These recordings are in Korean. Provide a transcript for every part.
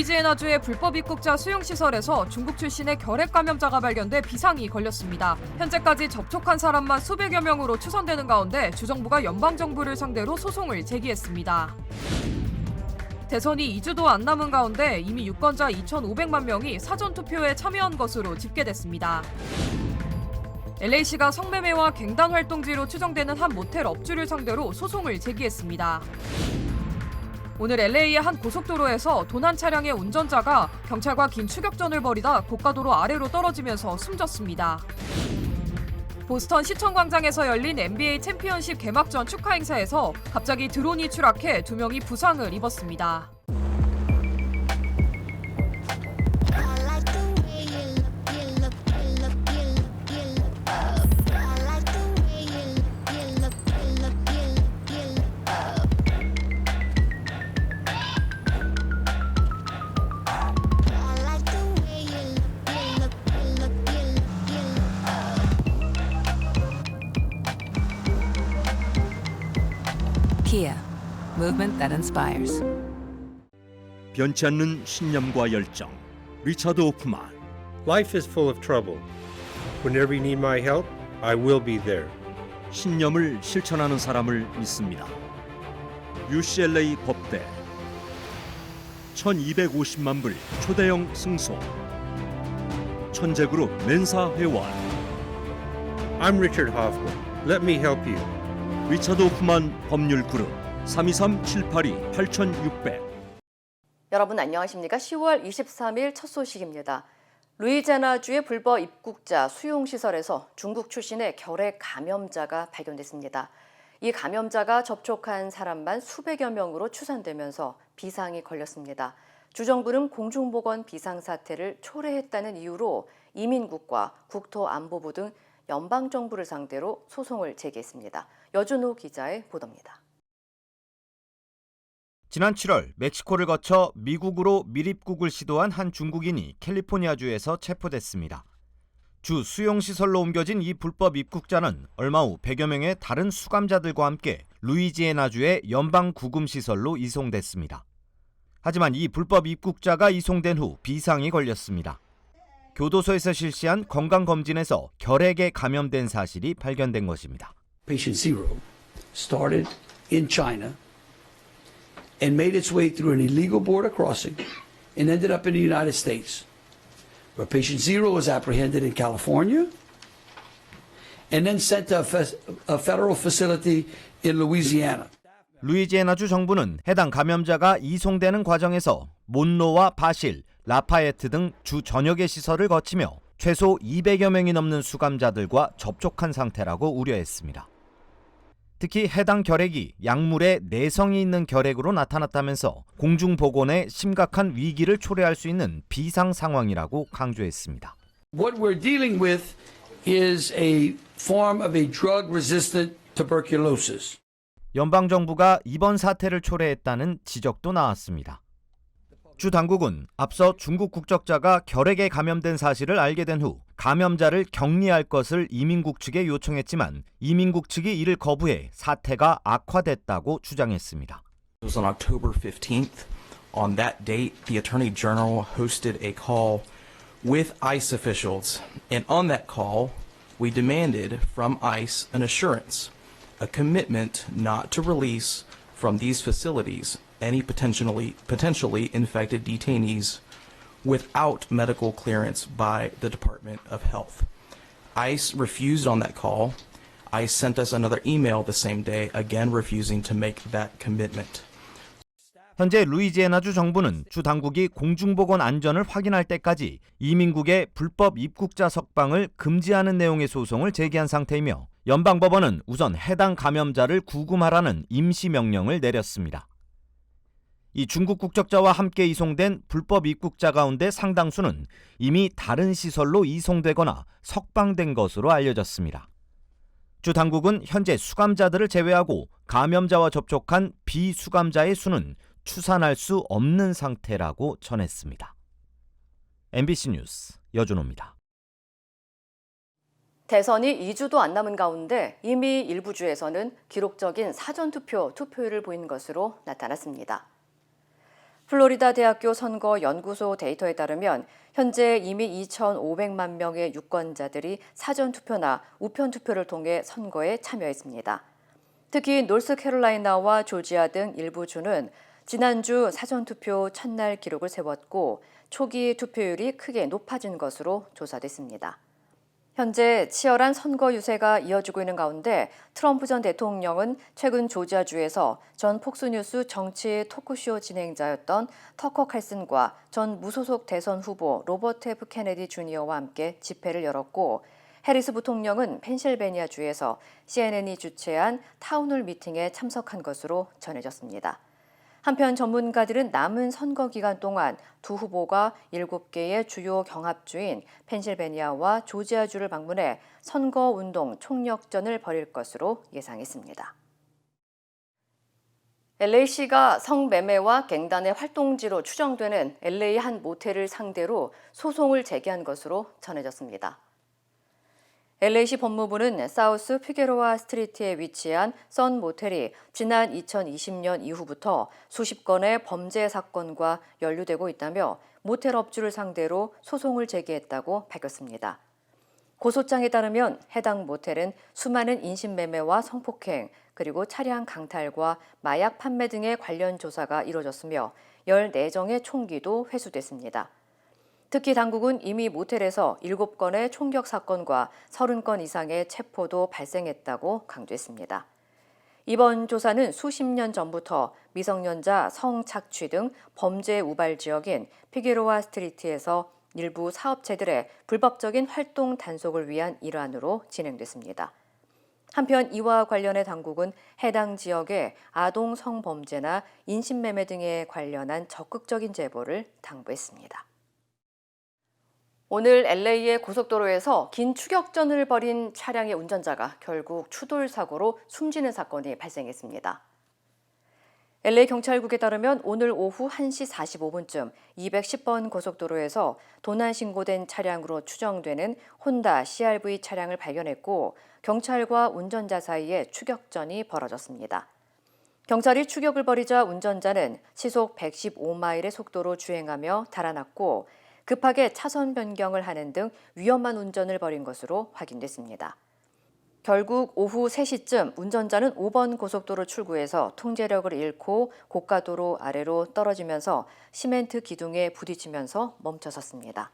루이지애나주의 불법 입국자 수용시설에서 중국 출신의 결핵 감염자가 발견돼 비상이 걸렸습니다. 현재까지 접촉한 사람만 수백여 명으로 추산되는 가운데 주정부가 연방정부를 상대로 소송을 제기했습니다. 대선이 2주도 안 남은 가운데 이미 유권자 2,500만 명이 사전투표에 참여한 것으로 집계됐습니다. LA시가 성매매와 갱단 활동지로 추정되는 한 모텔 업주를 상대로 소송을 제기했습니다. 오늘 LA의 한 고속도로에서 도난 차량의 운전자가 경찰과 긴 추격전을 벌이다 고가도로 아래로 떨어지면서 숨졌습니다. 보스턴 시청광장에서 열린 NBA 챔피언십 개막전 축하 행사에서 갑자기 드론이 추락해 2명이 부상을 입었습니다. Kia, movement that inspires. 변치 않는 신념과 열정. 리차드 호프만. Life is full of trouble. Whenever you need my help, I will be there. 신념을 실천하는 사람을 믿습니다. UCLA 법대 1250만 불 초대형 승소. 천재그룹 멘사 회원. I'm Richard Hoffman. Let me help you. 리차드 호프만 법률그룹 323-782-8600. 여러분 안녕하십니까? 10월 23일 첫 소식입니다. 루이지애나주의 불법 입국자 수용시설에서 중국 출신의 결핵 감염자가 발견됐습니다. 이 감염자가 접촉한 사람만 수백여 명으로 추산되면서 비상이 걸렸습니다. 주정부는 공중보건 비상사태를 초래했다는 이유로 이민국과 국토안보부 등 연방정부를 상대로 소송을 제기했습니다. 여준호 기자의 보도입니다. 지난 7월 멕시코를 거쳐 미국으로 밀입국을 시도한 한 중국인이 캘리포니아주에서 체포됐습니다. 주 수용시설로 옮겨진 이 불법 입국자는 얼마 후 100여 명의 다른 수감자들과 함께 루이지애나주의 연방구금시설로 이송됐습니다. 하지만 이 불법 입국자가 이송된 후 비상이 걸렸습니다. 교도소에서 실시한 건강검진에서 결핵에 감염된 사실이 발견된 것입니다. Patient zero started in China and made its way through an illegal border crossing and ended up in the United States, where patient zero was apprehended in California and then sent to a federal facility in Louisiana. 루이지애나주 정부는 해당 감염자가 이송되는 과정에서 몬로와 바실, 라파에트 등 주 전역의 시설을 거치며 최소 200여 명이 넘는 수감자들과 접촉한 상태라고 우려했습니다. 특히 해당 결핵이 약물에 내성이 있는 결핵으로 나타났다면서 공중보건에 심각한 위기를 초래할 수 있는 비상 상황이라고 강조했습니다. What we're dealing with is a form of a drug-resistant tuberculosis. 연방정부가 이번 사태를 초래했다는 지적도 나왔습니다. 주 당국은 앞서 중국 국적자가 결핵에 감염된 사실을 알게 된 후 감염자를 격리할 것을 이민국 측에 요청했지만 이민국 측이 이를 거부해 사태가 악화됐다고 주장했습니다. It was on October 15th. On that date, the Attorney General hosted a call with ICE officials. And on that call, we demanded from ICE an assurance, a commitment not to release from these facilities any potentially infected detainees without medical clearance by the Department of Health. ICE refused on that call. ICE sent us another email the same day, again refusing to make that commitment. 현재 루이지애나주 정부는 주 당국이 공중보건 안전을 확인할 때까지 이민국의 불법 입국자 석방을 금지하는 내용의 소송을 제기한 상태이며 연방법원은 우선 해당 감염자를 구금하라는 임시명령을 내렸습니다. 이 중국 국적자와 함께 이송된 불법 입국자 가운데 상당수는 이미 다른 시설로 이송되거나 석방된 것으로 알려졌습니다. 주 당국은 현재 수감자들을 제외하고 감염자와 접촉한 비수감자의 수는 추산할 수 없는 상태라고 전했습니다. MBC 뉴스 여준호입니다. 대선이 2주도 안 남은 가운데 이미 일부 주에서는 기록적인 사전투표율을 보인 것으로 나타났습니다. 플로리다 대학교 선거연구소 데이터에 따르면 현재 이미 2,500만 명의 유권자들이 사전투표나 우편투표를 통해 선거에 참여했습니다. 특히 노스캐롤라이나와 조지아 등 일부 주는 지난주 사전투표 첫날 기록을 세웠고 초기 투표율이 크게 높아진 것으로 조사됐습니다. 현재 치열한 선거 유세가 이어지고 있는 가운데 트럼프 전 대통령은 최근 조지아주에서 전 폭스뉴스 정치 토크쇼 진행자였던 터커 칼슨과 전 무소속 대선 후보 로버트 F 케네디 주니어와 함께 집회를 열었고 해리스 부통령은 펜실베니아주에서 CNN이 주최한 타운홀 미팅에 참석한 것으로 전해졌습니다. 한편 전문가들은 남은 선거 기간 동안 두 후보가 7개의 주요 경합주인 펜실베니아와 조지아주를 방문해 선거운동 총력전을 벌일 것으로 예상했습니다. LA시가 성매매와 갱단의 활동지로 추정되는 LA 한 모텔을 상대로 소송을 제기한 것으로 전해졌습니다. LA시 법무부는 사우스 피게로아 스트리트에 위치한 선 모텔이 지난 2020년 이후부터 수십 건의 범죄 사건과 연루되고 있다며 모텔 업주를 상대로 소송을 제기했다고 밝혔습니다. 고소장에 따르면 해당 모텔은 수많은 인신매매와 성폭행, 그리고 차량 강탈과 마약 판매 등의 관련 조사가 이뤄졌으며 14정의 총기도 회수됐습니다. 특히 당국은 이미 모텔에서 7건의 총격 사건과 30건 이상의 체포도 발생했다고 강조했습니다. 이번 조사는 수십 년 전부터 미성년자 성착취 등 범죄 우발 지역인 피게로아 스트리트에서 일부 사업체들의 불법적인 활동 단속을 위한 일환으로 진행됐습니다. 한편 이와 관련해 당국은 해당 지역의 아동 성범죄나 인신매매 등에 관련한 적극적인 제보를 당부했습니다. 오늘 LA의 고속도로에서 긴 추격전을 벌인 차량의 운전자가 결국 추돌 사고로 숨지는 사건이 발생했습니다. LA 경찰국에 따르면 오늘 오후 1시 45분쯤 210번 고속도로에서 도난 신고된 차량으로 추정되는 혼다 CR-V 차량을 발견했고 경찰과 운전자 사이에 추격전이 벌어졌습니다. 경찰이 추격을 벌이자 운전자는 시속 115마일의 속도로 주행하며 달아났고 급하게 차선 변경을 하는 등 위험한 운전을 벌인 것으로 확인됐습니다. 결국 오후 3시쯤 운전자는 5번 고속도로 출구에서 통제력을 잃고 고가도로 아래로 떨어지면서 시멘트 기둥에 부딪히면서 멈춰섰습니다.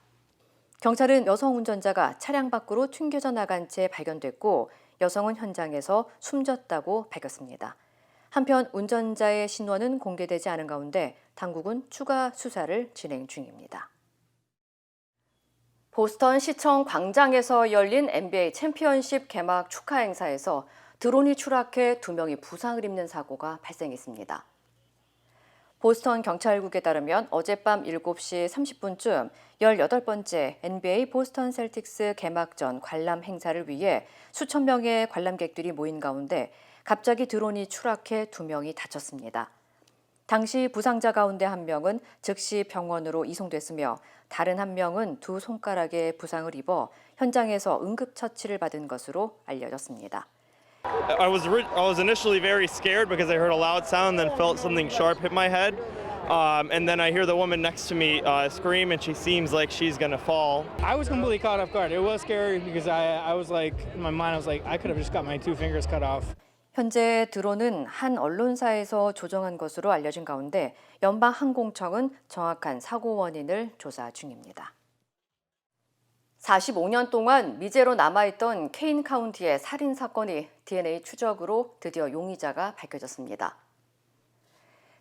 경찰은 여성 운전자가 차량 밖으로 튕겨져 나간 채 발견됐고 여성은 현장에서 숨졌다고 밝혔습니다. 한편 운전자의 신원은 공개되지 않은 가운데 당국은 추가 수사를 진행 중입니다. 보스턴 시청 광장에서 열린 NBA 챔피언십 개막 축하 행사에서 드론이 추락해 2명이 부상을 입는 사고가 발생했습니다. 보스턴 경찰국에 따르면 어젯밤 7시 30분쯤 18번째 NBA 보스턴 셀틱스 개막전 관람 행사를 위해 수천 명의 관람객들이 모인 가운데 갑자기 드론이 추락해 2명이 다쳤습니다. 당시 부상자 가운데 1명은 즉시 병원으로 이송됐으며 다른 1명은 두 손가락에 부상을 입어 현장에서 응급처치를 받은 것으로 알려졌습니다. I was initially very scared because I heard a loud sound, then felt something sharp hit my head. And then I hear the woman next to me scream, and she seems like she's gonna fall. I was completely caught off guard. It was scary because I was like, in my mind, I was like, I could have just got my 2 fingers cut off. 현재 드론은 한 언론사에서 조종한 것으로 알려진 가운데 연방항공청은 정확한 사고 원인을 조사 중입니다. 45년 동안 미제로 남아있던 케인 카운티의 살인 사건이 DNA 추적으로 드디어 용의자가 밝혀졌습니다.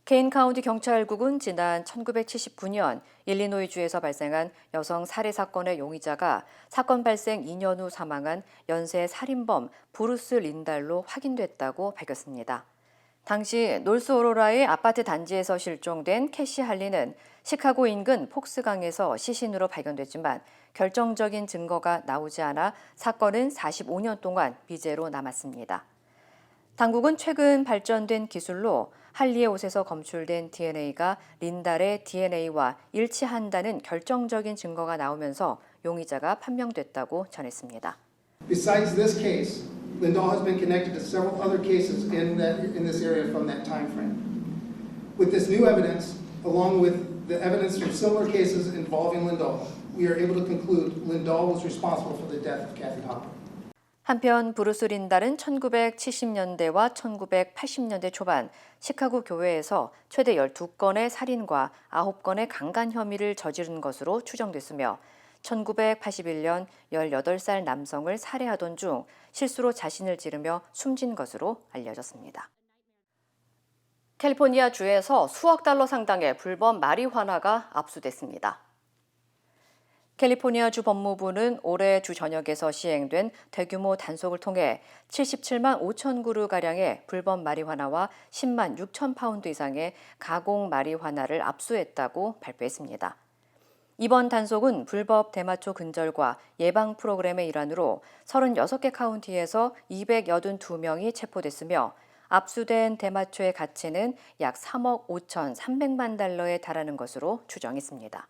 케인 카운티 경찰국은 지난 1979년 일리노이주에서 발생한 여성 살해 사건의 용의자가 사건 발생 2년 후 사망한 연쇄 살인범 브루스 린달로 확인됐다고 밝혔습니다. 당시 놀스 오로라의 아파트 단지에서 실종된 캐시 할리는 시카고 인근 폭스강에서 시신으로 발견됐지만 결정적인 증거가 나오지 않아 사건은 45년 동안 미제로 남았습니다. 당국은 최근 발전된 기술로 할리의 옷에서 검출된 DNA가 린달의 DNA와 일치한다는 결정적인 증거가 나오면서 용의자가 판명됐다고 전했습니다. Besides this case, Lindahl has been connected to several other cases in this area from that time frame. With this new evidence, along with the evidence from similar cases involving Lindahl, we are able to conclude Lindahl was responsible for the death of Kathy Hopper. 한편 브루스 린달은 1970년대와 1980년대 초반 시카고 교회에서 최대 12건의 살인과 9건의 강간 혐의를 저지른 것으로 추정됐으며 1981년 18살 남성을 살해하던 중 실수로 자신을 찌르며 숨진 것으로 알려졌습니다. 캘리포니아 주에서 수억 달러 상당의 불법 마리화나가 압수됐습니다. 캘리포니아 주 법무부는 올해 주 전역에서 시행된 대규모 단속을 통해 77만 5천 그루가량의 불법 마리화나와 10만 6천 파운드 이상의 가공 마리화나를 압수했다고 발표했습니다. 이번 단속은 불법 대마초 근절과 예방 프로그램의 일환으로 36개 카운티에서 282명이 체포됐으며 압수된 대마초의 가치는 약 3억 5,300만 달러에 달하는 것으로 추정했습니다.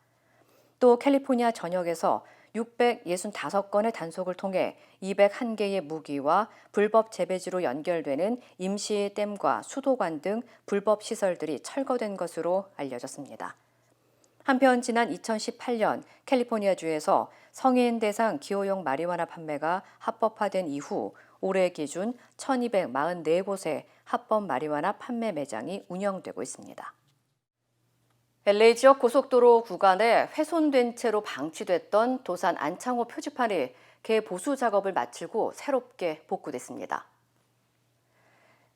또 캘리포니아 전역에서 665건의 단속을 통해 201개의 무기와 불법 재배지로 연결되는 임시댐과 수도관 등 불법 시설들이 철거된 것으로 알려졌습니다. 한편 지난 2018년 캘리포니아주에서 성인 대상 기호용 마리화나 판매가 합법화된 이후 올해 기준 1,244곳의 합법 마리화나 판매 매장이 운영되고 있습니다. LA 지역 고속도로 구간에 훼손된 채로 방치됐던 도산 안창호 표지판이 개보수 작업을 마치고 새롭게 복구됐습니다.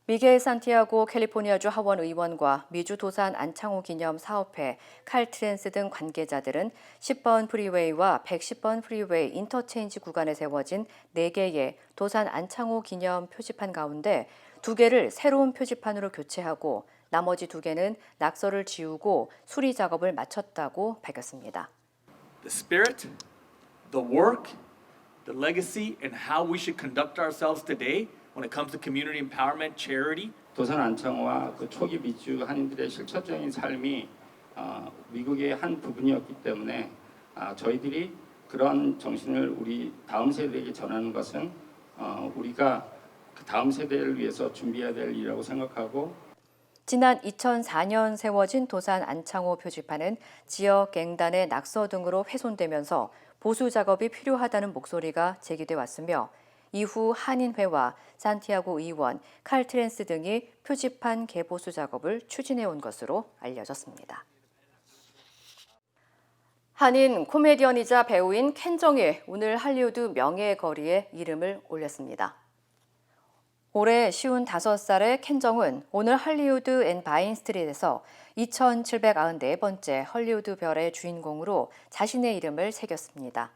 미겔 산티아고 캘리포니아주 하원 의원과 미주 도산 안창호 기념 사업회, 칼트랜스 등 관계자들은 10번 프리웨이와 110번 프리웨이 인터체인지 구간에 세워진 4개의 도산 안창호 기념 표지판 가운데 2개를 새로운 표지판으로 교체하고 나머지 2개는 낙서를 지우고 수리 작업을 마쳤다고 밝혔습니다. The spirit, the work, the legacy, and how we should conduct ourselves today when it comes to community empowerment, charity. 도산 안창호와 그 초기 미주 한인들의 실천적인 삶이 미국의 한 부분이었기 때문에 저희들이 그런 정신을 우리 다음 세대에게 전하는 것은 우리가 그 다음 세대를 위해서 준비해야 될 일이라고 생각하고 지난 2004년 세워진 도산 안창호 표지판은 지역 갱단의 낙서 등으로 훼손되면서 보수 작업이 필요하다는 목소리가 제기돼 왔으며 이후 한인회와 산티아고 의원, 칼트랜스 등이 표지판 개보수 작업을 추진해 온 것으로 알려졌습니다. 한인 코미디언이자 배우인 켄정이 오늘 할리우드 명예의 거리에 이름을 올렸습니다. 올해 55살의 켄정은 오늘 할리우드 앤 바인 스트릿에서 2794번째 헐리우드 별의 주인공으로 자신의 이름을 새겼습니다.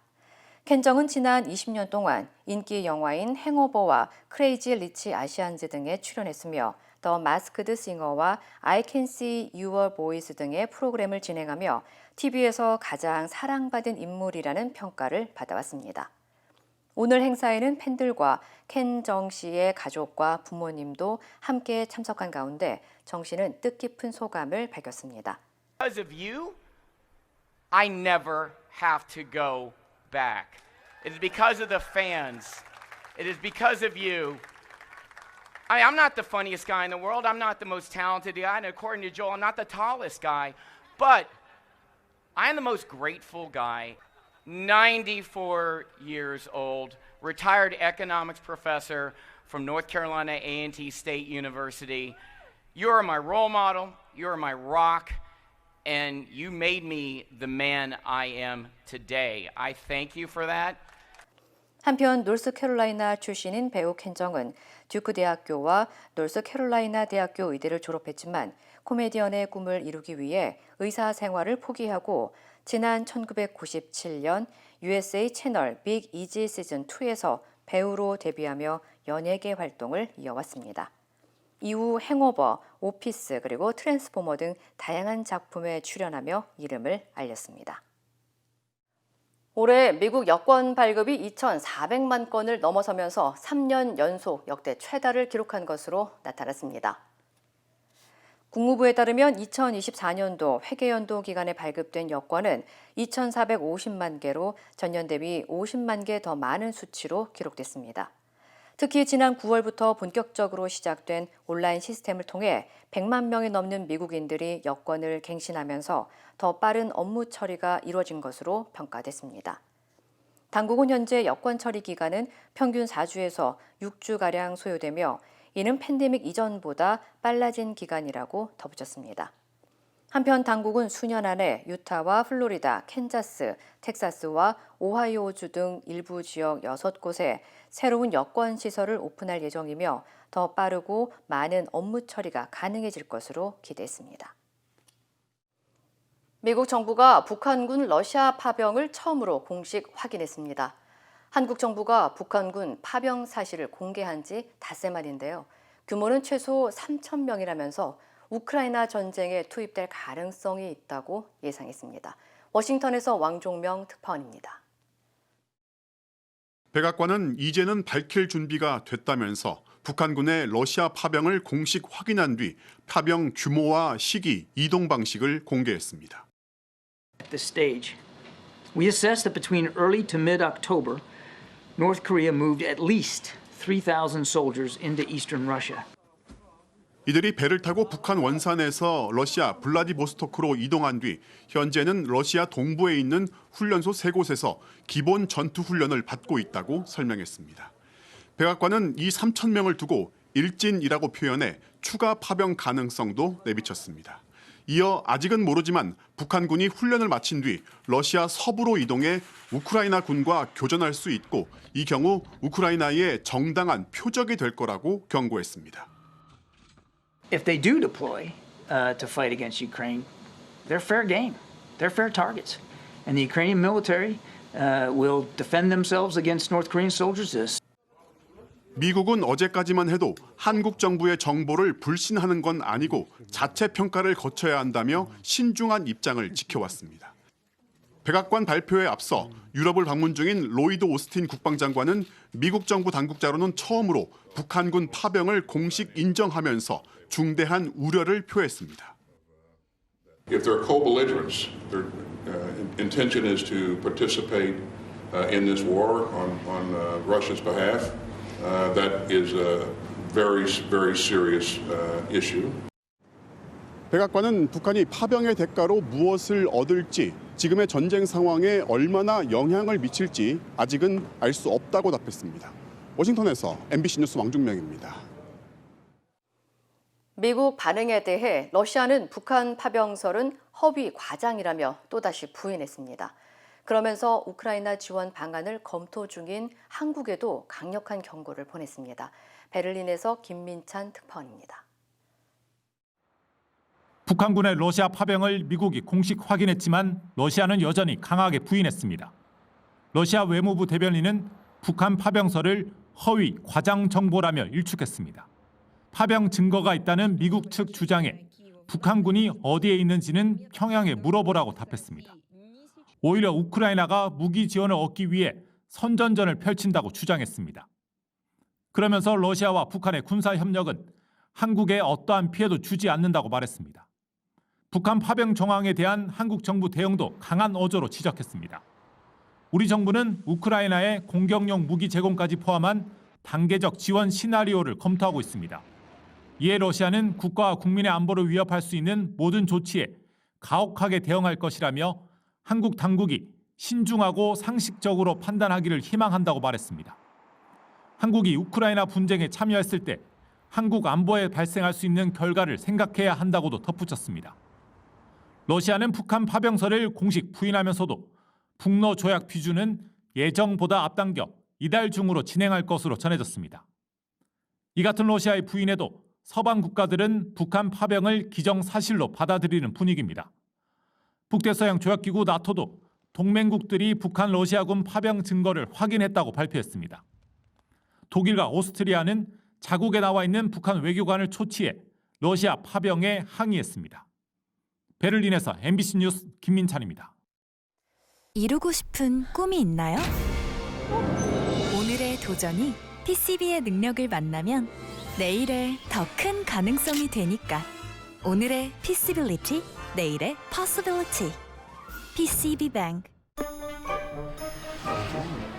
켄정은 지난 20년 동안 인기 영화인 행오버와 크레이지 리치 아시안즈 등에 출연했으며 더 마스크드 싱어와 I Can See Your Voice 등의 프로그램을 진행하며 TV에서 가장 사랑받은 인물이라는 평가를 받아왔습니다. 오늘 행사에는 팬들과 켄정 씨의 가족과 부모님도 함께 참석한 가운데 정 씨는 뜻깊은 소감을 밝혔습니다. Because of you, I never have to go back. It is because of the fans. It is because of you. I'm not the funniest guy in the world. I'm not the most talented guy. And according to Joel, I'm not the tallest guy. But I am the most grateful guy. 94 years old, retired economics professor from North Carolina A&T State University. You are my role model. You are my rock. And you made me the man I am today. I thank you for that. 한편 노스캐롤라이나 출신인 배우 켄정은 듀크 대학교와 노스캐롤라이나 대학교 의대를 졸업했지만 코미디언의 꿈을 이루기 위해 의사 생활을 포기하고 지난 1997년 USA 채널 빅 이지 시즌 2에서 배우로 데뷔하며 연예계 활동을 이어왔습니다. 이후 행오버, 오피스 그리고 트랜스포머 등 다양한 작품에 출연하며 이름을 알렸습니다. 올해 미국 여권 발급이 2,400만 건을 넘어서면서 3년 연속 역대 최다를 기록한 것으로 나타났습니다. 국무부에 따르면 2024년도 회계연도 기간에 발급된 여권은 2,450만 개로 전년 대비 50만 개 더 많은 수치로 기록됐습니다. 특히 지난 9월부터 본격적으로 시작된 온라인 시스템을 통해 100만 명이 넘는 미국인들이 여권을 갱신하면서 더 빠른 업무 처리가 이루어진 것으로 평가됐습니다. 당국은 현재 여권 처리 기간은 평균 4주에서 6주가량 소요되며 이는 팬데믹 이전보다 빨라진 기간이라고 덧붙였습니다. 한편 당국은 수년 안에 유타와 플로리다, 캔자스, 텍사스와 오하이오주 등 일부 지역 6곳에 새로운 여권 시설을 오픈할 예정이며 더 빠르고 많은 업무 처리가 가능해질 것으로 기대했습니다. 미국 정부가 북한군 러시아 파병을 처음으로 공식 확인했습니다. 한국 정부가 북한군 파병 사실을 공개한 지 닷새 만인데요. 규모는 최소 3,000명이라면서 우크라이나 전쟁에 투입될 가능성이 있다고 예상했습니다. 워싱턴에서 왕종명 특파원입니다. 백악관은 이제는 밝힐 준비가 됐다면서 북한군의 러시아 파병을 공식 확인한 뒤 파병 규모와 시기, 이동 방식을 공개했습니다. At this stage, we assess that between early to mid-October, North Korea moved at least 3,000 soldiers into eastern Russia. 이들이 배를 타고 북한 원산에서 러시아 블라디보스토크로 이동한 뒤 현재는 러시아 동부에 있는 훈련소 3곳에서 기본 전투 훈련을 받고 있다고 설명했습니다. 백악관은 이 3,000명을 두고 일진이라고 표현해 추가 파병 가능성도 내비쳤습니다. 이어 아직은 모르지만 북한군이 훈련을 마친 뒤 러시아 서부로 이동해 우크라이나 군과 교전할 수 있고 이 경우 우크라이나의 정당한 표적이 될 거라고 경고했습니다. If they do deploy to fight against Ukraine, they're fair game. They're fair targets. And the Ukrainian military will defend themselves against North Korean soldiers. 미국은 어제까지만 해도 한국 정부의 정보를 불신하는 건 아니고 자체 평가를 거쳐야 한다며 신중한 입장을 지켜왔습니다. 백악관 발표에 앞서 유럽을 방문 중인 로이드 오스틴 국방장관은 미국 정부 당국자로는 처음으로 북한군 파병을 공식 인정하면서 중대한 우려를 표했습니다. If there are co-belligerents, their intention is to participate in this war on Russia's behalf. That is a very, very serious issue. 백악관은 북한이 파병의 대가로 무엇을 얻을지, 지금의 전쟁 상황에 얼마나 영향을 미칠지 아직은 알 수 없다고 답했습니다. 워싱턴에서 MBC 뉴스 왕중명입니다. 미국 반응에 대해 러시아는 북한 파병설은 허위 과장이라며 또다시 부인했습니다. 그러면서 우크라이나 지원 방안을 검토 중인 한국에도 강력한 경고를 보냈습니다. 베를린에서 김민찬 특파원입니다. 북한군의 러시아 파병을 미국이 공식 확인했지만 러시아는 여전히 강하게 부인했습니다. 러시아 외무부 대변인은 북한 파병설을 허위 과장 정보라며 일축했습니다. 파병 증거가 있다는 미국 측 주장에 북한군이 어디에 있는지는 평양에 물어보라고 답했습니다. 오히려 우크라이나가 무기 지원을 얻기 위해 선전전을 펼친다고 주장했습니다. 그러면서 러시아와 북한의 군사 협력은 한국에 어떠한 피해도 주지 않는다고 말했습니다. 북한 파병 정황에 대한 한국 정부 대응도 강한 어조로 지적했습니다. 우리 정부는 우크라이나의 공격용 무기 제공까지 포함한 단계적 지원 시나리오를 검토하고 있습니다. 이에 러시아는 국가와 국민의 안보를 위협할 수 있는 모든 조치에 가혹하게 대응할 것이라며 한국 당국이 신중하고 상식적으로 판단하기를 희망한다고 말했습니다. 한국이 우크라이나 분쟁에 참여했을 때 한국 안보에 발생할 수 있는 결과를 생각해야 한다고도 덧붙였습니다. 러시아는 북한 파병설을 공식 부인하면서도 북러 조약批准은 예정보다 앞당겨 이달 중으로 진행할 것으로 전해졌습니다. 이 같은 러시아의 부인에도 서방 국가들은 북한 파병을 기정사실로 받아들이는 분위기입니다. 북대서양 조약기구 나토도 동맹국들이 북한 러시아군 파병 증거를 확인했다고 발표했습니다. 독일과 오스트리아는 자국에 나와 있는 북한 외교관을 초치해 러시아 파병에 항의했습니다. 베를린에서 MBC 뉴스 김민찬입니다. 이루고 싶은 꿈이 있나요? 오늘의 도전이 PCB의 능력을 만나면 내일의 더 큰 가능성이 되니까. 오늘의 Possibility, 내일의 Possibility. PCB Bank.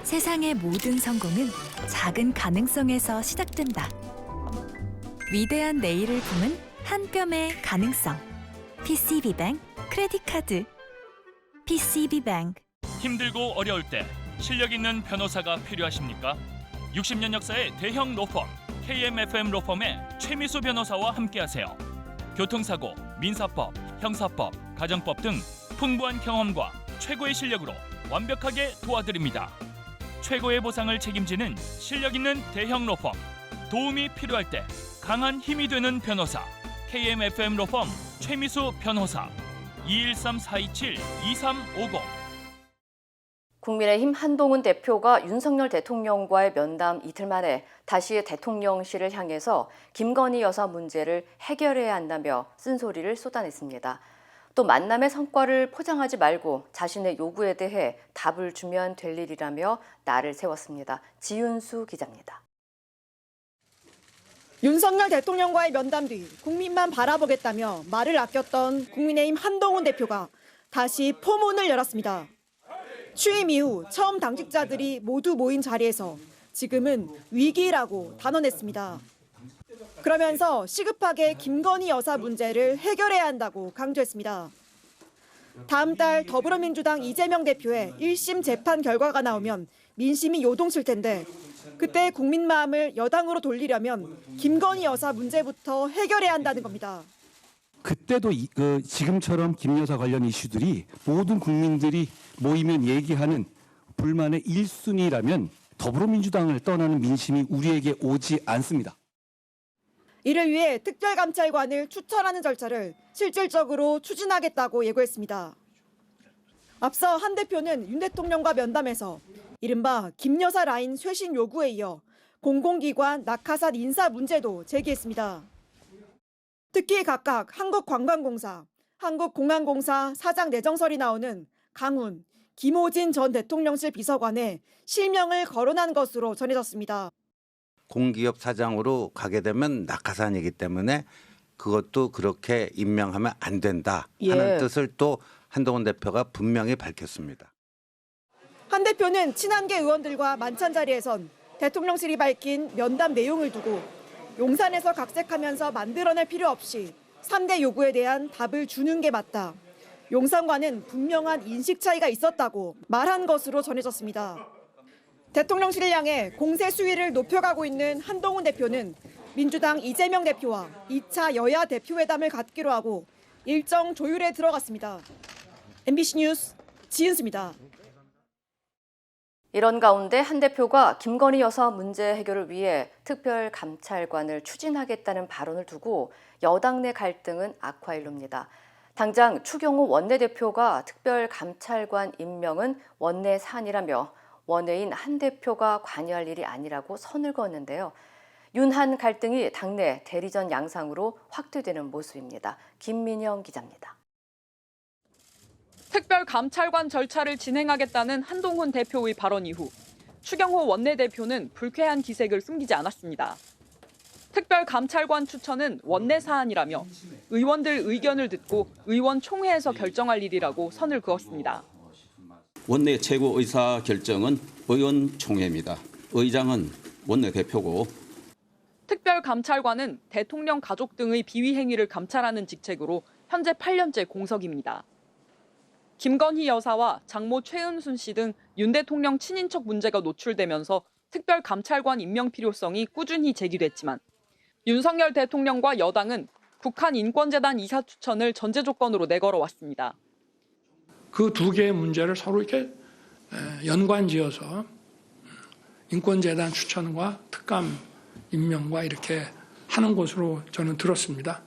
세상의 모든 성공은 작은 가능성에서 시작된다. 위대한 내일을 품은 한 뼘의 가능성. PCB뱅크 크레딧카드. PCB뱅크. 힘들고 어려울 때 실력 있는 변호사가 필요하십니까? 60년 역사의 대형 로펌 KMFM 로펌의 최미수 변호사와 함께하세요. 교통사고, 민사법, 형사법, 가정법 등 풍부한 경험과 최고의 실력으로 완벽하게 도와드립니다. 최고의 보상을 책임지는 실력 있는 대형 로펌. 도움이 필요할 때 강한 힘이 되는 변호사. KMFM 로펌 최미수 변호사. 213-427-2350. 국민의힘 한동훈 대표가 윤석열 대통령과의 면담 이틀 만에 다시 대통령실을 향해서 김건희 여사 문제를 해결해야 한다며 쓴소리를 쏟아냈습니다. 또 만남의 성과를 포장하지 말고 자신의 요구에 대해 답을 주면 될 일이라며 날을 세웠습니다. 지윤수 기자입니다. 윤석열 대통령과의 면담 뒤 국민만 바라보겠다며 말을 아꼈던 국민의힘 한동훈 대표가 다시 포문을 열었습니다. 취임 이후 처음 당직자들이 모두 모인 자리에서 지금은 위기라고 단언했습니다. 그러면서 시급하게 김건희 여사 문제를 해결해야 한다고 강조했습니다. 다음 달 더불어민주당 이재명 대표의 1심 재판 결과가 나오면 민심이 요동칠 텐데 그때 국민 마음을 여당으로 돌리려면 김건희 여사 문제부터 해결해야 한다는 겁니다. 그때도 지금처럼 김 여사 관련 이슈들이 모든 국민들이 모이면 얘기하는 불만의 1순위라면 더불어민주당을 떠나는 민심이 우리에게 오지 않습니다. 이를 위해 특별감찰관을 추천하는 절차를 실질적으로 추진하겠다고 예고했습니다. 앞서 한 대표는 윤 대통령과 면담에서 이른바 김 여사 라인 쇄신 요구에 이어 공공기관 낙하산 인사 문제도 제기했습니다. 특히 각각 한국관광공사, 한국공항공사 사장 내정설이 나오는 강훈, 김호진 전 대통령실 비서관에 실명을 거론한 것으로 전해졌습니다. 공기업 사장으로 가게 되면 낙하산이기 때문에 그것도 그렇게 임명하면 안 된다 하는 뜻을 또 한동훈 대표가 분명히 밝혔습니다. 한 대표는 친한계 의원들과 만찬 자리에선 대통령실이 밝힌 면담 내용을 두고 용산에서 각색하면서 만들어낼 필요 없이 3대 요구에 대한 답을 주는 게 맞다. 용산과는 분명한 인식 차이가 있었다고 말한 것으로 전해졌습니다. 대통령실을 향해 공세 수위를 높여가고 있는 한동훈 대표는 민주당 이재명 대표와 2차 여야 대표회담을 갖기로 하고 일정 조율에 들어갔습니다. MBC 뉴스 지은수입니다. 이런 가운데 한 대표가 김건희 여사 문제 해결을 위해 특별감찰관을 추진하겠다는 발언을 두고 여당 내 갈등은 악화일로입니다. 당장 추경호 원내대표가 특별감찰관 임명은 원내 사안이라며 원내인 한 대표가 관여할 일이 아니라고 선을 그었는데요. 윤한 갈등이 당내 대리전 양상으로 확대되는 모습입니다. 김민영 기자입니다. 특별감찰관 절차를 진행하겠다는 한동훈 대표의 발언 이후 추경호 원내대표는 불쾌한 기색을 숨기지 않았습니다. 특별감찰관 추천은 원내 사안이라며 의원들 의견을 듣고 의원총회에서 결정할 일이라고 선을 그었습니다. 원내 최고 의사 결정은 의원총회입니다. 의장은 원내대표고. 특별감찰관은 대통령 가족 등의 비위 행위를 감찰하는 직책으로 현재 8년째 공석입니다. 김건희 여사와 장모 최은순 씨 등 윤 대통령 친인척 문제가 노출되면서 특별감찰관 임명 필요성이 꾸준히 제기됐지만 윤석열 대통령과 여당은 북한 인권재단 이사 추천을 전제 조건으로 내걸어왔습니다. 그 두 개의 문제를 서로 이렇게 연관지어서 인권재단 추천과 특감 임명과 이렇게 하는 것으로 저는 들었습니다.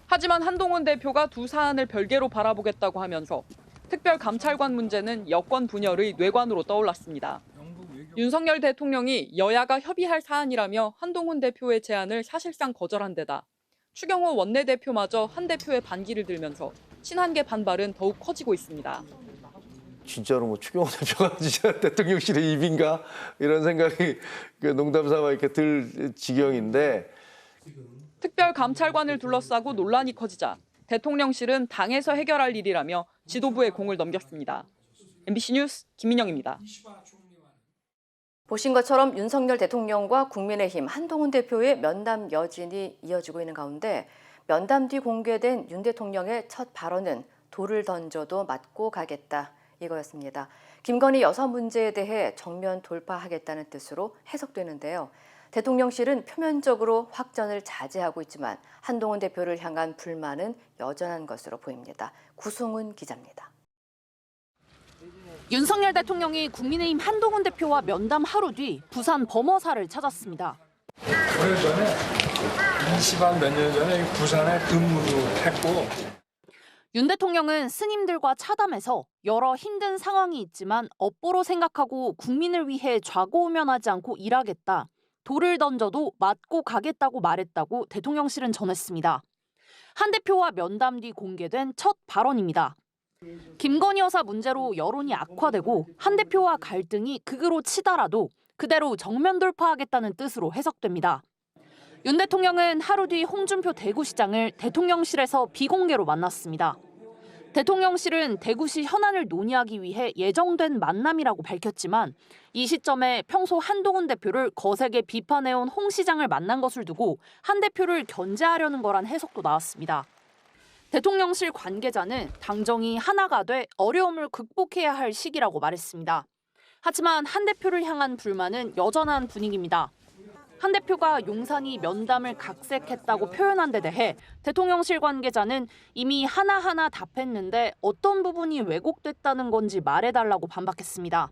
하지만 한동훈 대표가 두 사안을 별개로 바라보겠다고 하면서 특별감찰관 문제는 여권 분열의 뇌관으로 떠올랐습니다. 윤석열 대통령이 여야가 협의할 사안이라며 한동훈 대표의 제안을 사실상 거절한 데다 추경호 원내대표마저 한 대표의 반기를 들면서 친한계 반발은 더욱 커지고 있습니다. 진짜로 뭐 추경호 대표가 진짜 대통령실의 입인가 이런 생각이 농담 삼아 이렇게 들 지경인데. 특별감찰관을 둘러싸고 논란이 커지자 대통령실은 당에서 해결할 일이라며 지도부에 공을 넘겼습니다. MBC 뉴스 김민영입니다. 보신 것처럼 윤석열 대통령과 국민의힘 한동훈 대표의 면담 여진이 이어지고 있는 가운데 면담 뒤 공개된 윤 대통령의 첫 발언은 돌을 던져도 맞고 가겠다 이거였습니다. 김건희 여사 문제에 대해 정면 돌파하겠다는 뜻으로 해석되는데요. 대통령실은 표면적으로 확전을 자제하고 있지만 한동훈 대표를 향한 불만은 여전한 것으로 보입니다. 구승훈 기자입니다. 윤석열 대통령이 국민의힘 한동훈 대표와 면담 하루 뒤 부산 범어사를 찾았습니다. 오래전에 20한 몇 년 전에 부산에 근무도 했고 윤 대통령은 스님들과 차담해서 여러 힘든 상황이 있지만 업보로 생각하고 국민을 위해 좌고우면하지 않고 일하겠다. 돌을 던져도 맞고 가겠다고 말했다고 대통령실은 전했습니다. 한 대표와 면담 뒤 공개된 첫 발언입니다. 김건희 여사 문제로 여론이 악화되고 한 대표와 갈등이 극으로 치달아도 그대로 정면 돌파하겠다는 뜻으로 해석됩니다. 윤 대통령은 하루 뒤 홍준표 대구시장을 대통령실에서 비공개로 만났습니다. 대통령실은 대구시 현안을 논의하기 위해 예정된 만남이라고 밝혔지만 이 시점에 평소 한동훈 대표를 거세게 비판해온 홍 시장을 만난 것을 두고 한 대표를 견제하려는 거란 해석도 나왔습니다. 대통령실 관계자는 당정이 하나가 돼 어려움을 극복해야 할 시기라고 말했습니다. 하지만 한 대표를 향한 불만은 여전한 분위기입니다. 한 대표가 용산이 면담을 각색했다고 표현한 데 대해 대통령실 관계자는 이미 하나하나 답했는데 어떤 부분이 왜곡됐다는 건지 말해달라고 반박했습니다.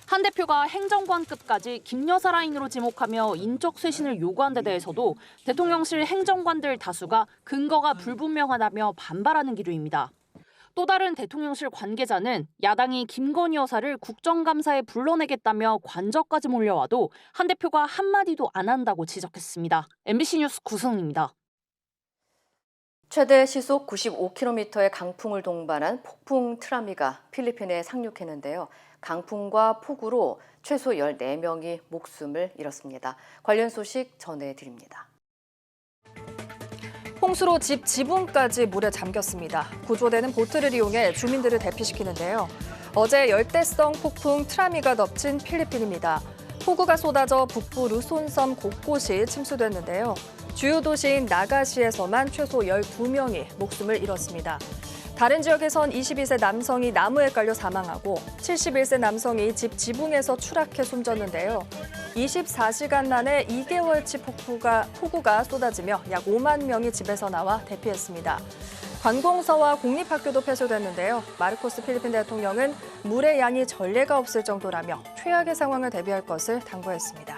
한 대표가 행정관급까지 김 여사 라인으로 지목하며 인적 쇄신을 요구한 데 대해서도 대통령실 행정관들 다수가 근거가 불분명하다며 반발하는 기류입니다. 또 다른 대통령실 관계자는 야당이 김건희 여사를 국정감사에 불러내겠다며 관저까지 몰려와도 한 대표가 한마디도 안 한다고 지적했습니다. MBC 뉴스 구승훈입니다. 최대 시속 95km의 강풍을 동반한 폭풍 트라미가 필리핀에 상륙했는데요. 강풍과 폭우로 최소 14명이 목숨을 잃었습니다. 관련 소식 전해드립니다. 홍수로 집 지붕까지 물에 잠겼습니다. 구조대는 보트를 이용해 주민들을 대피시키는데요. 어제 열대성 폭풍 트라미가 덮친 필리핀입니다. 폭우가 쏟아져 북부 루손섬 곳곳이 침수됐는데요. 주요 도시인 나가시에서만 최소 12명이 목숨을 잃었습니다. 다른 지역에선 22세 남성이 나무에 깔려 사망하고 71세 남성이 집 지붕에서 추락해 숨졌는데요. 24시간 만에 2개월치 폭우가 쏟아지며 약 5만 명이 집에서 나와 대피했습니다. 관공서와 공립학교도 폐쇄됐는데요. 마르코스 필리핀 대통령은 물의 양이 전례가 없을 정도라며 최악의 상황을 대비할 것을 당부했습니다.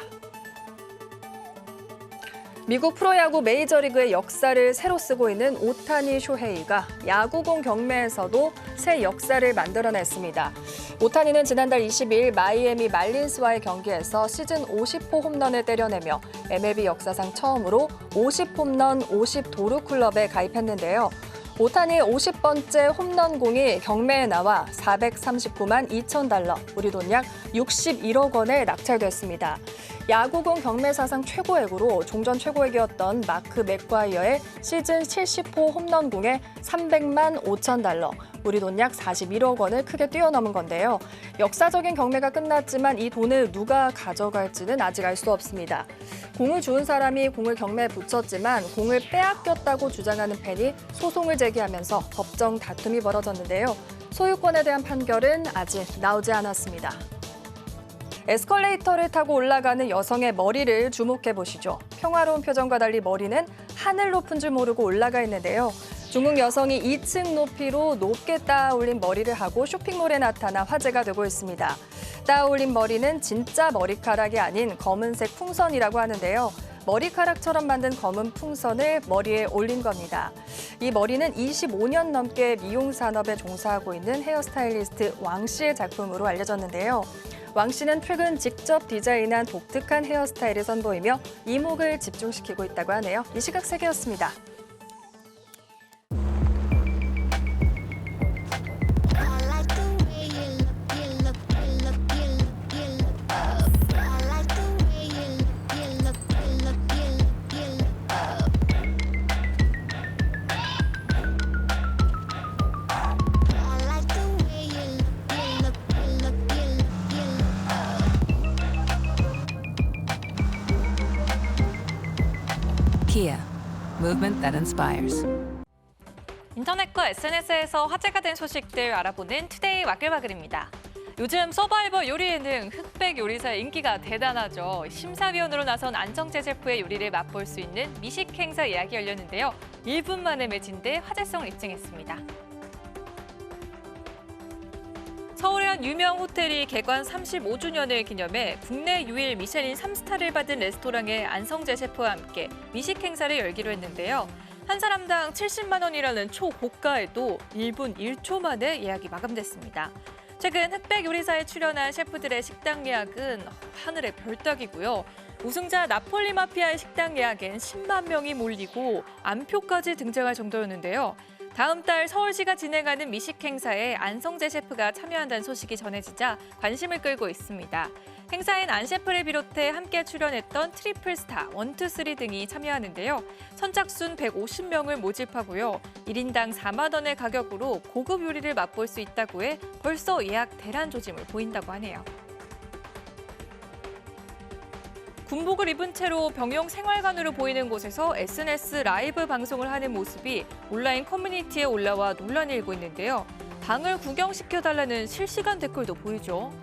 미국 프로야구 메이저리그의 역사를 새로 쓰고 있는 오타니 쇼헤이가 야구공 경매에서도 새 역사를 만들어냈습니다. 오타니는 지난달 20일 마이애미 말린스와의 경기에서 시즌 50호 홈런을 때려내며 MLB 역사상 처음으로 50홈런 50도루 클럽에 가입했는데요. 오타니의 50번째 홈런공이 경매에 나와 $439만 2천, 우리 돈 약 61억 원에 낙찰됐습니다. 야구공 경매 사상 최고액으로 종전 최고액이었던 마크 맥과이어의 시즌 70호 홈런공에 $300만 5천, 우리 돈 약 41억 원을 크게 뛰어넘은 건데요. 역사적인 경매가 끝났지만 이 돈을 누가 가져갈지는 아직 알 수 없습니다. 공을 주운 사람이 공을 경매에 붙였지만 공을 빼앗겼다고 주장하는 팬이 소송을 제기하면서 법정 다툼이 벌어졌는데요. 소유권에 대한 판결은 아직 나오지 않았습니다. 에스컬레이터를 타고 올라가는 여성의 머리를 주목해 보시죠. 평화로운 표정과 달리 머리는 하늘 높은 줄 모르고 올라가 있는데요. 중국 여성이 2층 높이로 높게 따올린 머리를 하고 쇼핑몰에 나타나 화제가 되고 있습니다. 따올린 머리는 진짜 머리카락이 아닌 검은색 풍선이라고 하는데요. 머리카락처럼 만든 검은 풍선을 머리에 올린 겁니다. 이 머리는 25년 넘게 미용 산업에 종사하고 있는 헤어스타일리스트 왕 씨의 작품으로 알려졌는데요. 왕 씨는 최근 직접 디자인한 독특한 헤어스타일을 선보이며 이목을 집중시키고 있다고 하네요. 이 시각 세계였습니다. Kia. Movement that inspires. 인터넷과 SNS에서 화제가 된 소식들 알아보는 투데이 와글와글입니다. 요즘 서바이벌 요리 예능 흑백 요리사의 인기가 대단하죠. 심사위원으로 나선 안정재 셰프의 요리를 맛볼 수 있는 미식 행사 예약이 열렸는데요. 1분 만에 매진돼 화제성을 입증했습니다. 서울의 한 유명 호텔이 개관 35주년을 기념해 국내 유일 미쉐린 3스타를 받은 레스토랑의 안성재 셰프와 함께 미식 행사를 열기로 했는데요. 한 사람당 70만 원이라는 초고가에도 1분 1초 만에 예약이 마감됐습니다. 최근 흑백 요리사에 출연한 셰프들의 식당 예약은 하늘의 별따기고요. 우승자 나폴리 마피아의 식당 예약엔 10만 명이 몰리고 안표까지 등장할 정도였는데요. 다음 달 서울시가 진행하는 미식 행사에 안성재 셰프가 참여한다는 소식이 전해지자 관심을 끌고 있습니다. 행사엔 안 셰프를 비롯해 함께 출연했던 트리플스타, 1, 2, 3 등이 참여하는데요. 선착순 150명을 모집하고요. 1인당 4만 원의 가격으로 고급 요리를 맛볼 수 있다고 해 벌써 예약 대란 조짐을 보인다고 하네요. 군복을 입은 채로 병영 생활관으로 보이는 곳에서 SNS 라이브 방송을 하는 모습이 온라인 커뮤니티에 올라와 논란이 일고 있는데요. 방을 구경시켜달라는 실시간 댓글도 보이죠.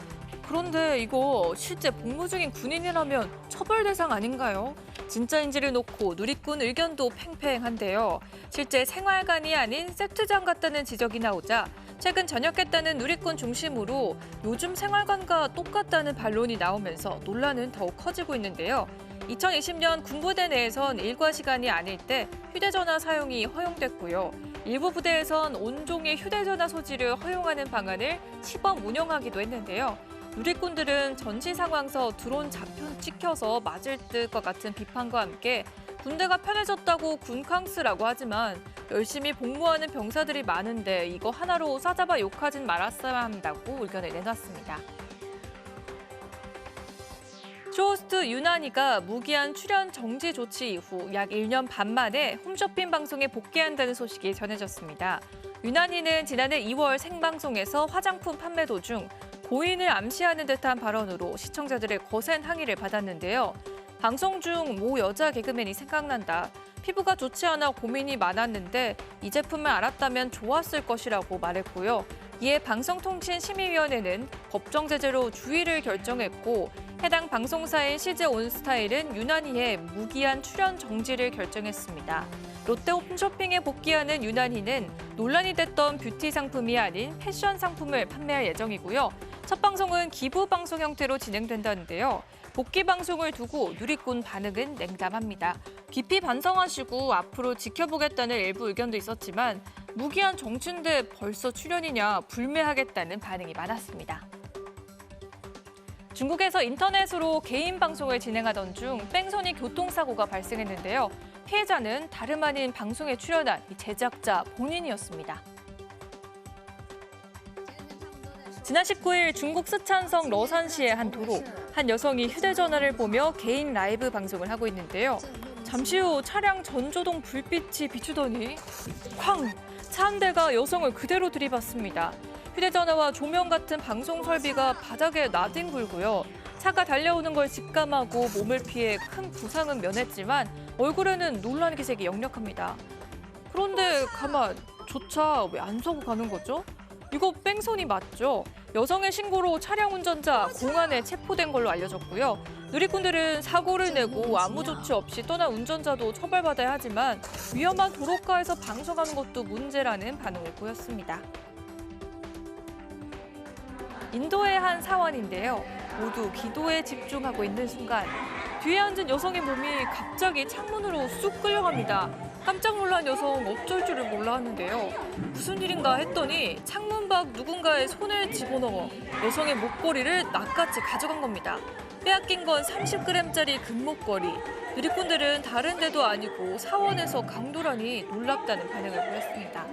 그런데 이거 실제 복무 중인 군인이라면 처벌 대상 아닌가요? 진짜인지를 놓고 누리꾼 의견도 팽팽한데요. 실제 생활관이 아닌 세트장 같다는 지적이 나오자 최근 전역했다는 누리꾼 중심으로 요즘 생활관과 똑같다는 반론이 나오면서 논란은 더욱 커지고 있는데요. 2020년 군부대 내에선 일과 시간이 아닐 때 휴대전화 사용이 허용됐고요. 일부 부대에선 온종일 휴대전화 소지를 허용하는 방안을 시범 운영하기도 했는데요. 누리꾼들은 전시 상황서 드론 좌표 찍혀서 맞을 듯과 같은 비판과 함께 군대가 편해졌다고 군캉스라고 하지만 열심히 복무하는 병사들이 많은데 이거 하나로 싸잡아 욕하진 말았어야 한다고 의견을 내놨습니다. 쇼호스트 유난히가 무기한 출연 정지 조치 이후 약 1년 반 만에 홈쇼핑 방송에 복귀한다는 소식이 전해졌습니다. 유난히는 지난해 2월 생방송에서 화장품 판매 도중 고인을 암시하는 듯한 발언으로 시청자들의 거센 항의를 받았는데요. 방송 중 모 여자 개그맨이 생각난다. 피부가 좋지 않아 고민이 많았는데 이 제품을 알았다면 좋았을 것이라고 말했고요. 이에 방송통신심의위원회는 법정 제재로 주의를 결정했고 해당 방송사인 CJ 온스타일은 유난히의 무기한 출연 정지를 결정했습니다. 롯데 홈쇼핑에 복귀하는 유난히는 논란이 됐던 뷰티 상품이 아닌 패션 상품을 판매할 예정이고요. 첫 방송은 기부 방송 형태로 진행된다는데요. 복귀 방송을 두고 누리꾼 반응은 냉담합니다. 깊이 반성하시고 앞으로 지켜보겠다는 일부 의견도 있었지만 무기한 정치인데 벌써 출연이냐 불매하겠다는 반응이 많았습니다. 중국에서 인터넷으로 개인 방송을 진행하던 중 뺑소니 교통사고가 발생했는데요. 피해자는 다름 아닌 방송에 출연한 제작자 본인이었습니다. 지난 19일 중국 스촨성 러산시의 한 도로, 한 여성이 휴대전화를 보며 개인 라이브 방송을 하고 있는데요. 잠시 후 차량 전조등 불빛이 비추더니 쾅! 차 한 대가 여성을 그대로 들이받습니다. 휴대전화와 조명 같은 방송 설비가 바닥에 나뒹굴고요. 차가 달려오는 걸 직감하고 몸을 피해 큰 부상은 면했지만 얼굴에는 놀란 기색이 역력합니다. 그런데 가만, 저 차 왜 안 서고 가는 거죠? 이거 뺑소니 맞죠? 여성의 신고로 차량 운전자 공안에 체포된 걸로 알려졌고요. 누리꾼들은 사고를 내고 아무 조치 없이 떠난 운전자도 처벌받아야 하지만 위험한 도로가에서 방송하는 것도 문제라는 반응을 보였습니다. 인도의 한 사원인데요. 모두 기도에 집중하고 있는 순간 뒤에 앉은 여성의 몸이 갑자기 창문으로 쑥 끌려갑니다. 깜짝 놀란 여성 어쩔 줄을 몰라 하는데요. 무슨 일인가 했더니 창문 밖 누군가의 손을 집어넣어 여성의 목걸이를 낱같이 가져간 겁니다. 빼앗긴 건 30g짜리 금목걸이. 누리꾼들은 다른 데도 아니고 사원에서 강도라니 놀랍다는 반응을 보였습니다.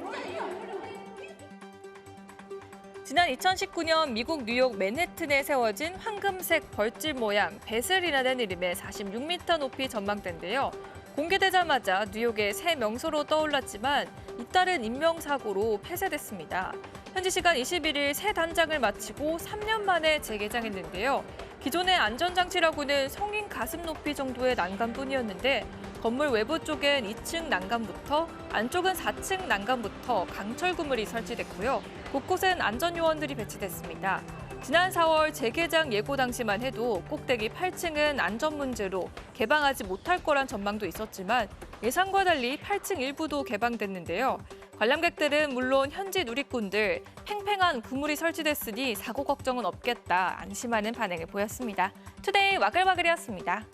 지난 2019년 미국 뉴욕 맨해튼에 세워진 황금색 벌집 모양 베슬이라는 이름의 46m 높이 전망대인데요. 공개되자마자 뉴욕의 새 명소로 떠올랐지만 잇따른 인명사고로 폐쇄됐습니다. 현지 시간 21일 새 단장을 마치고 3년 만에 재개장했는데요. 기존의 안전장치라고는 성인 가슴 높이 정도의 난간뿐이었는데 건물 외부 쪽엔 2층 난간부터 안쪽은 4층 난간부터 강철 구물이 설치됐고요. 곳곳엔 안전요원들이 배치됐습니다. 지난 4월 재개장 예고 당시만 해도 꼭대기 8층은 안전 문제로 개방하지 못할 거란 전망도 있었지만 예상과 달리 8층 일부도 개방됐는데요. 관람객들은 물론 현지 누리꾼들 팽팽한 구물이 설치됐으니 사고 걱정은 없겠다 안심하는 반응을 보였습니다. 투데이 와글와글이었습니다.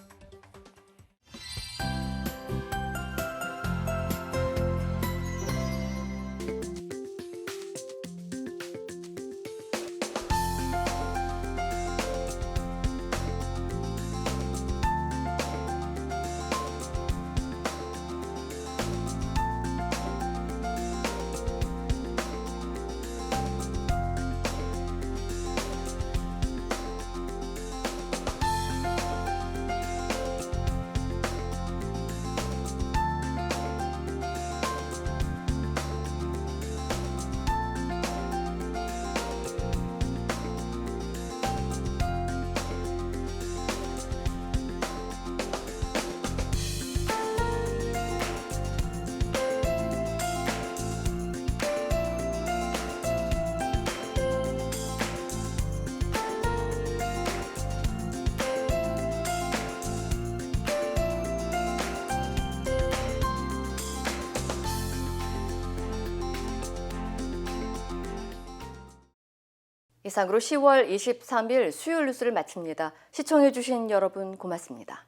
이상으로 10월 23일 수요일 뉴스를 마칩니다. 시청해주신 여러분 고맙습니다.